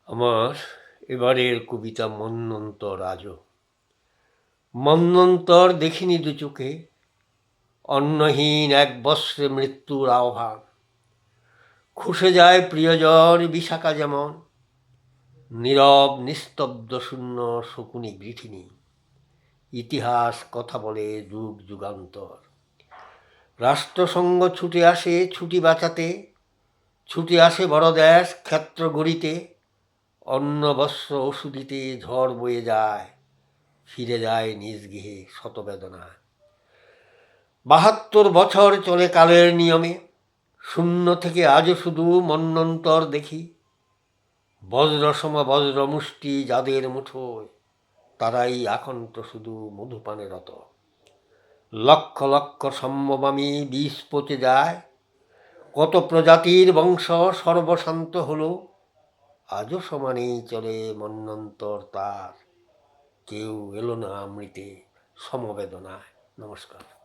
আমার এবারের কবিতা মন্বন্তর আজও। মন্বন্তর দেখিনি দু চোখে, অন্নহীন এক বৎসরে মৃত্যুর আহ্বান। খসে যায় প্রিয়জন বিশাখা যেমন, নীরব নিস্তব্ধ শূন্য শকুনি গৃঠিনী। ইতিহাস কথা বলে যুগ যুগান্তর। রাষ্ট্রসংঘ ছুটে আসে ছুটি বাঁচাতে, ছুটে আসে বড় দেশ ক্ষেত্র গড়িতে। অন্ন বস্ত্র ওষুধিতে ঝড় বয়ে যায়, ফিরে যায় নিজ গৃহে শত বেদনায়। ৭২ বছর চলে কালের নিয়মে, শূন্য থেকে আজও শুধু মন্বন্তর দেখি। বজ্রসম বজ্র মুষ্টি যাদের মুঠোয়, তারাই আকন্ত শুধু মধুপানে রত। লক্ষ লক্ষ সম্ভবামী বিষ পচে যায়, কত প্রজাতির বংশ সর্বশান্ত হলো। আজও সমানেই চলে মন্বন্তর তার, কেউ এলো না অমৃতে সমবেদনায়। নমস্কার।